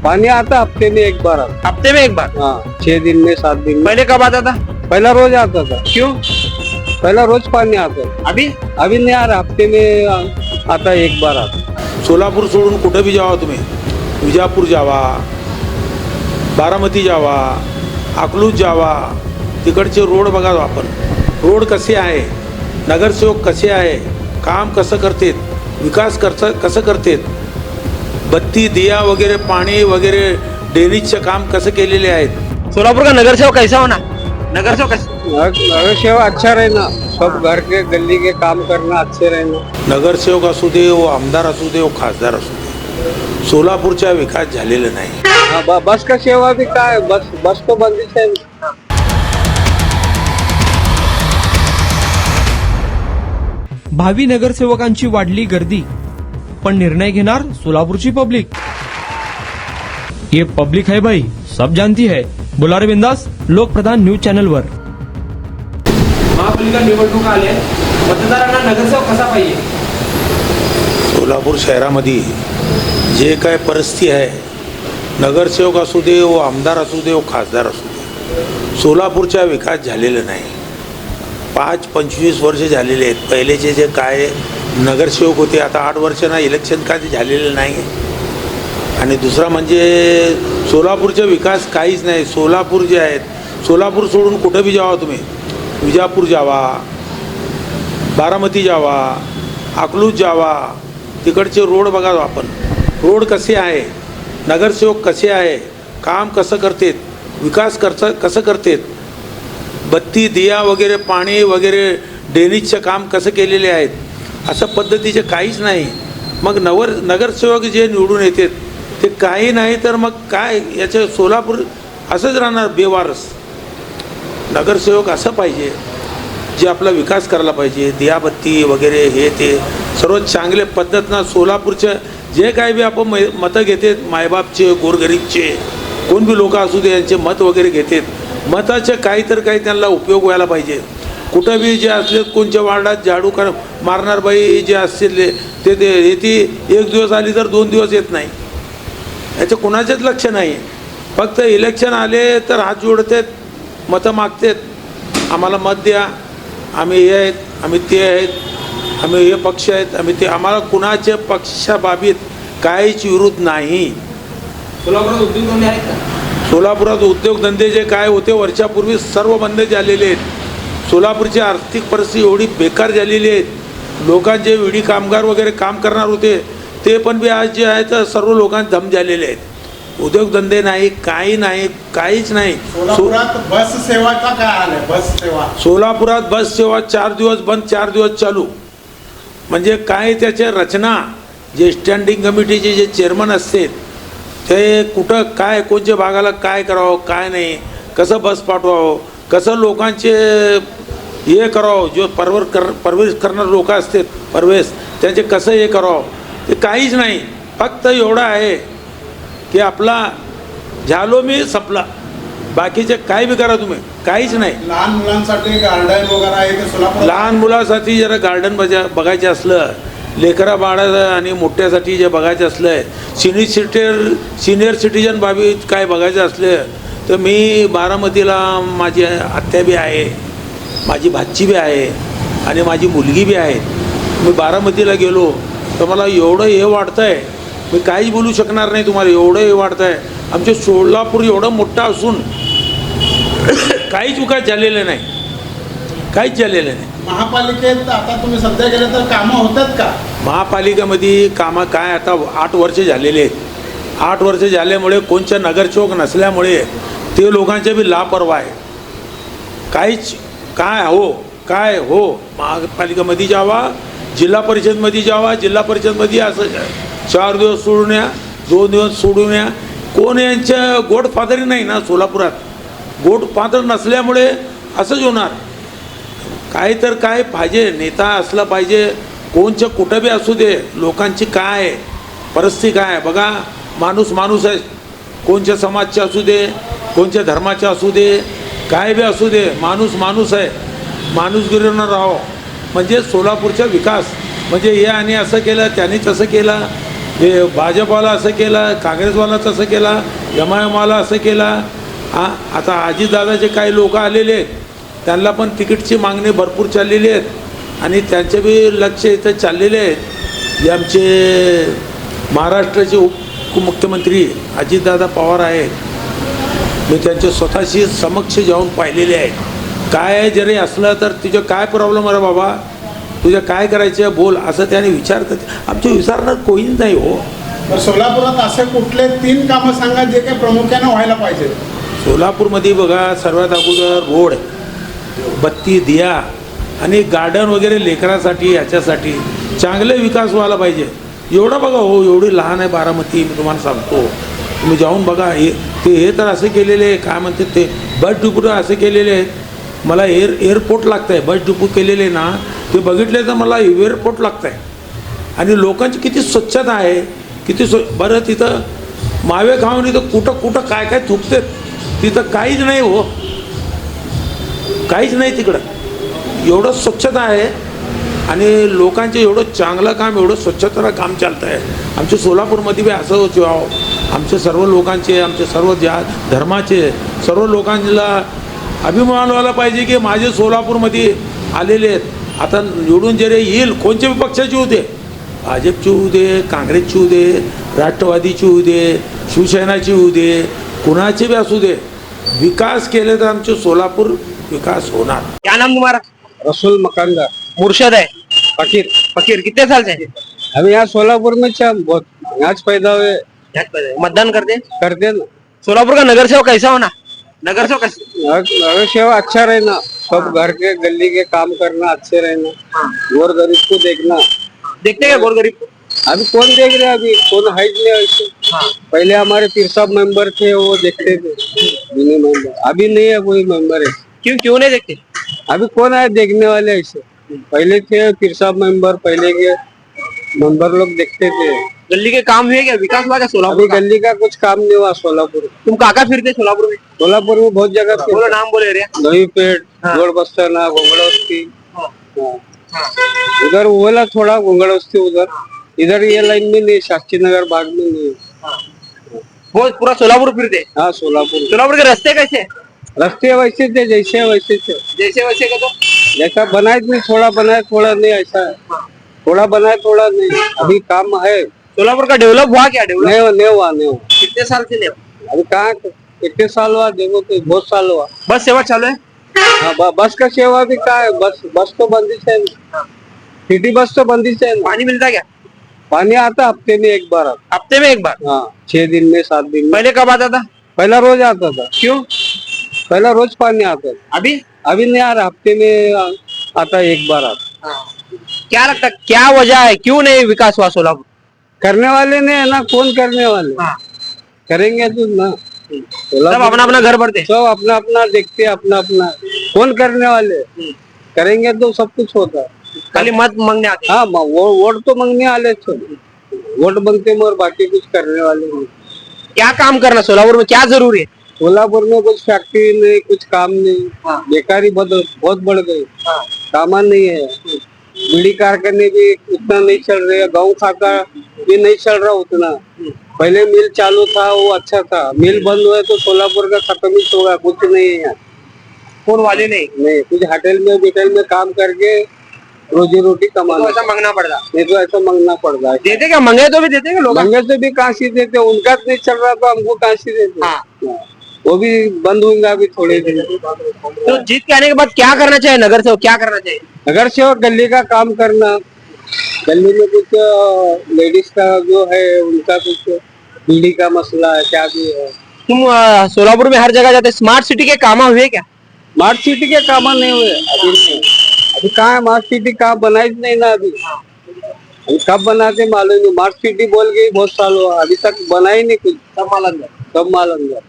पानी आता हफ्ते में एक बार आता। हफ्ते में एक बार? हाँ, 6 दिन में 7 दिन में। पहले कब आता था? पहला रोज आता था। क्यों? पहला रोज पानी आता था। अभी अभी नहीं आ रहा, हफ्ते में आता, एक बार आता। सोलापूर सोडून कुठे बी जावा तुम्ही, विजापूर जावा, बारामती जावा, अकलूज जावा, तिकडचे रोड बघा आपण, रोड कसे आहे, नगरसेवक कसे आहे, काम कसं करतात, विकास कसं करतात, बत्ती दिया वगैरे पाणी वगैरे ड्रेनेजचं काम कसं केलेले आहेत. सोलापुर का नगर सेवक कैसा होना? नगर सेवक कैसा? नगर सेवा अच्छा रहना, सब घर के गली के काम करना, अच्छे रहना। नगरसेवक असू दे, वो आमदार असू दे, वो खासदार असू दे, सोलापूरचा विकास झालेला नाही. हाँ, बस का सेवा भी का है, बस तो बंदिश है। भावी नगरसेवकांची वाढली गर्दी, पण निर्णय घेणार सोलापूरची पब्लिक. ये पब्लिक है भाई, सब जानती है. बुलारे बिंदास लोकप्रधान न्यूज चॅनलवर. महापालिका निवडणुका आल्या, मतदारांना नगरसेवक कसा पाहिजे? सोलापूर शहरामध्ये जे काय परिस्थिती आहे, नगरसेवक असू दे, वो आमदार असू दे, वो खासदार असू दे, सोलापूरचा विकास झालेला नाही. 5-25 वर्ष झालेले आहेत. पहिलेचे जे काय नगरसेवक होते, आता 8 वर्षांना इलेक्शन काय झालेलं नाही. आणि दुसरा म्हणजे सोलापूरचा विकास काहीच नाही. सोलापूर जे आहेत, सोलापूर सोडून कुठं बी जावा तुम्ही, विजापूर जावा, बारामती जावा, अकलूज जावा, तिकडचे रोड बघा आपण, रोड कसे आहे, नगरसेवक कसे आहे, काम कसं करतात, विकास कसं करतात, बत्ती दिया वगैरे पाणी वगैरे ड्रेनेजचं काम कसं केलेले आहेत, असं पद्धतीचे काहीच नाही. मग नगरसेवक जे निवडून येतात ते काही नाही, तर मग काय याचं सोलापूर असंच राहणार बेवारस. नगरसेवक असं पाहिजे जे आपला विकास करायला पाहिजे, दियाबत्ती वगैरे हे ते सर्व चांगले पद्धतीनं सोलापूरचं जे काय बी आपण मतं घेतात, मायबापचे, गोरगरीबचे, कोण बी लोक असू दे, यांचे मत वगैरे घेतात. मताचे काही तर काही त्यांना उपयोग व्हायला पाहिजे. कुठं बी जे असले, कोणत्या वार्डात झाडू मारणार बाई जे असतील ते ती एक दिवस आली तर 2 दिवस येत नाही, याचं कुणाचंच लक्ष नाही. फक्त इलेक्शन आले तर हात जोडतात, मतं मागतात, आम्हाला मत द्या, आम्ही हे आहेत, आम्ही ते आहेत, आम्ही हे पक्ष आहेत, आम्ही ते. आम्हाला कुणाच्या पक्षाबाबतीत काहीच विरोध नाही. सोलापुरात उद्योगधंदे आहेत का? सोलापुरात उद्योगधंदे जे काय होते वर्षापूर्वी सर्व बंद झालेले आहेत. सोलापूरची आर्थिक परिस्थिती एवढी बेकार झालेली आहे, लोकांचे विडी कामगार वगैरे काम करणार होते ते पण बी आज जे आहे तर सर्व लोकांचे धम झालेले आहेत. उद्योगधंदे नाही, काही नाही, काहीच नाही. सोलापुरात बस सेवाचा काय हाल आहे? बस सेवा सोलापुरात बस सेवा 4 दिवस बंद, 4 दिवस चालू. म्हणजे काय त्याच्या रचना, जे स्टँडिंग कमिटीचे जे चेअरमन असते ते कुठं काय, कोणत्या भागाला काय करावं, काय नाही, कसं बस पाठवावं, कसं लोकांचे हे करावं, जो परवेश करणारे लोक असतात, परवेश त्यांचे कसं हे करावं, ते काहीच नाही. फक्त एवढं आहे की आपला झालो मी संपला, बाकीचे काय बी करा तुम्ही, काहीच नाही. लहान मुलांसाठी गार्डन वगैरे आहे ते सोलापूर. लहान मुलासाठी जरा गार्डन बघायचं असलं, लेकरा बाळा आणि मोठ्यासाठी जे बघायचं असलं, सिनियर सिटीजन बाबी काय बघायचं असलं तर मी बारामतीला माझी आत्या बी आहे, माझी भाची बी आहे आणि माझी मुलगी बी आहे. मी बारामतीला गेलो तर मला एवढं हे वाटतं आहे, मी काहीच बोलू शकणार नाही तुम्हाला, एवढं हे वाटतं आहे. आमचे सोलापूर एवढं मोठं असून काहीच विकास झालेलं नाही, काहीच झालेलं नाही. महापालिकेत आता तुम्ही सध्या गेले तर कामं होतात का? महापालिकेमध्ये कामं काय, आता 8 वर्ष झालेले आहेत. 8 वर्ष झाल्यामुळे कोणच्या नगरसेवक नसल्यामुळे ते लोकांचे बी लापरवाह आहे. काहीच काय हो महापालिकेमध्ये जावा, जिल्हा परिषदमध्ये जावा, जिल्हा परिषदमध्ये असं 4 दिवस सोडून या, 2 दिवस सोडून या. कोण यांच्या गोडफादरी नाही ना सोलापुरात, गोडफादर नसल्यामुळे असंच होणार. काय तर काय पाहिजे, नेता असला पाहिजे, कोणच्या कुठं बी असू दे, लोकांची काय परिस्थिती काय बघा. माणूस आहे, कोणत्या समाजचे असू दे, कोणत्या धर्माचे असू दे, काय बी असू दे, माणूस आहे, माणूसगिरीनं राहावं. म्हणजे सोलापूरचा विकास म्हणजे हे आणि असं केलं, त्याने तसं केलं, हे भाजपवाला असं केला, काँग्रेसवाला तसं केला, MIMवाला असं केला. आता अजितदादाचे काही लोक आलेले आहेत, त्यांना पण तिकीटची मागणी भरपूर चाललेली आहेत आणि त्यांचे बी लक्ष इथं चाललेले आहेत. जे आमचे महाराष्ट्राचे उपमुख्यमंत्री अजितदादा पवार आहेत, मी त्यांच्या स्वतःशी समक्ष जाऊन पाहिलेले आहेत. काय जरी असलं तर तुझं काय प्रॉब्लेम आहे बाबा, तुझं काय करायचं बोल, असं त्याने विचारतात. आमचे विचारणार कोणीच नाही हो. तर सोलापुरात असे कुठले 3 कामं सांगा जे काही प्रामुख्याने व्हायला पाहिजे? सोलापूरमध्ये बघा, सर्वात अगोदर रोड, बत्ती, दिया आणि गार्डन वगैरे लेकरासाठी ह्याच्यासाठी चांगले विकास व्हायला पाहिजे. एवढं बघा हो, एवढी लहान आहे बारामती, मी तुम्हाला सांगतो. तुम्ही जाऊन बघा. हे तर असे केलेले आहे, काय म्हणते ते बस डिपो असे केलेले आहेत. मला एअरपोर्ट लागतं आहे, बस डिपो केलेले ना ते बघितले तर मला एअरपोर्ट लागतं आहे. आणि लोकांची किती स्वच्छता आहे, किती बरं तिथं मावे खाऊन इथं कुठं काय काय थुकते, तिथं काहीच नाही हो, काहीच नाही तिकडं. एवढं स्वच्छता आहे आणि लोकांचे एवढं चांगलं काम, एवढं स्वच्छतेला काम चालतं आहे. आमच्या सोलापूरमध्ये बी असं व्हावं. आमचे सर्व लोकांचे, आमचे सर्व धर्माचे सर्व लोकांना अभिमान व्हायला पाहिजे की माझे सोलापूरमध्ये आलेले आहेत. आता निवडून जरी येईल, कोणत्या पक्षाची होऊ दे, भाजपची होऊ दे, काँग्रेसची होऊ दे, राष्ट्रवादीची होऊ दे, शिवसेनाची होऊ दे, कुणाचे बी असू दे, विकास केले तर आमचे सोलापूर विकास होणार. क्या नाम तुम्हारा? रसूल मकानदार, मुर्शद है, फकीर. फकीर. कितने साल से? हम यहाँ सोलापुर में बहुत आज पैदा हुए, मतदान करते? करते ना. सोलापुर का नगर सेवक कैसा होना? नगर सेवक कैसे? अगर सेवा अच्छा रहना, सब घर के गली के काम करना, अच्छे रहना, गोर गरीब को देखना. देखते क्या गोरगरीब को? अभी कौन देख रहे हैं? अभी कौन है नहीं ऐसे. पहले हमारे पीर साहब मेंबर थे, वो देखते थे जिन्हें मेंबर. अभी नहीं है कोई मेंबर है. क्यों नहीं देखते? अभी कौन है देखने वाले ऐसे? पहले थे पीर साहब मेंबर, पहले के मेंबर लोग देखते थे. गली के काम हुए क्या? विकास हुआ क्या अभी सोलापुर का? गली का कुछ काम नहीं हुआ सोलापुर. तुम काका फिरते सोलापुर में? सोलापुर में बहुत जगह बोलो, नाम बोले रे. नवी पेट, हाँ. गोलबस्ताना, घोंगड़ौस्ती. हाँ. हाँ. उधर बोला थोड़ा घोंगड़ौस्ती उधर. इधर ये लाइन में नहीं, शास्त्री नगर बाग में नहीं. वो पूरा सोलापुर फिरते? हाँ सोलापुर. सोलापुर के रास्ते कैसे? रास्ते वैसे थे जैसे वैसे थे. जैसे वैसे का तो जैसा बनाए नहीं, थोड़ा बनाए थोड़ा नहीं, ऐसा है. थोड़ा बनाए थोड़ा नहीं. अभी काम है. सोलापुर का डेवलप हुआ क्या? डेवलप नहीं हुआ. कितने साल से नहीं हुआ? अभी कहाँ कितने साल हुआ देखो तो बहुत साल हुआ. बस सेवा चालू है? हाँ, बस का सेवा भी कहाँ है. बस तो बंदिश है ना. सिटी बस तो बंदिश है ना. पानी मिलता क्या? पानी आता हफ्ते में एक बार आता. हफ्ते में एक बार? हाँ, 6 दिन में 7 दिन में. पहले कब आता था? पहला रोज आता था. क्यों? पहला रोज पानी आता था. अभी नहीं आ रहा. हफ्ते में आता, एक बार आता. क्या लगता है, क्या वजह है, क्यों नहीं विकास हुआ सोलापुर? करने वाले ने है ना. कौन करने वाले? करेंगे तो ना. सब अपना अपना घर भरते? सब अपना अपना देखते, अपना अपना. कौन करने वाले? करेंगे तो सब कुछ होता. खाली मत मांगने आते? हाँ, वोट तो मांगने वाले थे. वोट बनते मगर बाकी कुछ करने वाले नहीं. क्या काम करना सोलापुर में, क्या जरूरी है? सोलापुर में कुछ फैक्ट्री नहीं, कुछ काम नहीं. बेकारी बहुत बढ़ गई. सामान नहीं है. बीड़ी कारखाने भी उतना नहीं चल रहे. गाँव खाता भी नहीं चल रहा उतना. पहले मिल चालू था, वो अच्छा था. मिल बंद हुआ तो सोलापुर का खत्म ही होगा. कुछ नहीं है यहाँ. कौन वाले नहीं? कुछ होटल में काम करके रोजी रोटी कमाना. तो ऐसा मांगना पड़ता? नहीं तो ऐसा मांगना पड़ता है. देते क्या? मंगे तो भी देते क्या लोग? मंगे से भी कहाँ से देते. उनका नहीं चल रहा तो हमको कहाँ से देते. हाँ. वो भी बंद होगा अभी थोड़े दिन. तो जीत के आने के बाद क्या करना चाहिए नगर सेवक, क्या करना चाहिए? अगर से वो गली का काम करना. गली में कुछ लेडीज का जो है उनका कुछ बीड़ी का मसला है, क्या भी है. तुम सोलापुर में हर जगह जाते, स्मार्ट सिटी के काम हुए क्या? स्मार्ट सिटी के काम नहीं हुए अभी. नहीं. अभी कहाँ है स्मार्ट सिटी? कहाँ बनाई नहीं ना अभी. अभी कब बनाते मालूम नहीं. स्मार्ट सिटी बोल के बहुत साल हुआ, अभी तक बना ही नहीं कुछ. सब माल अंदर.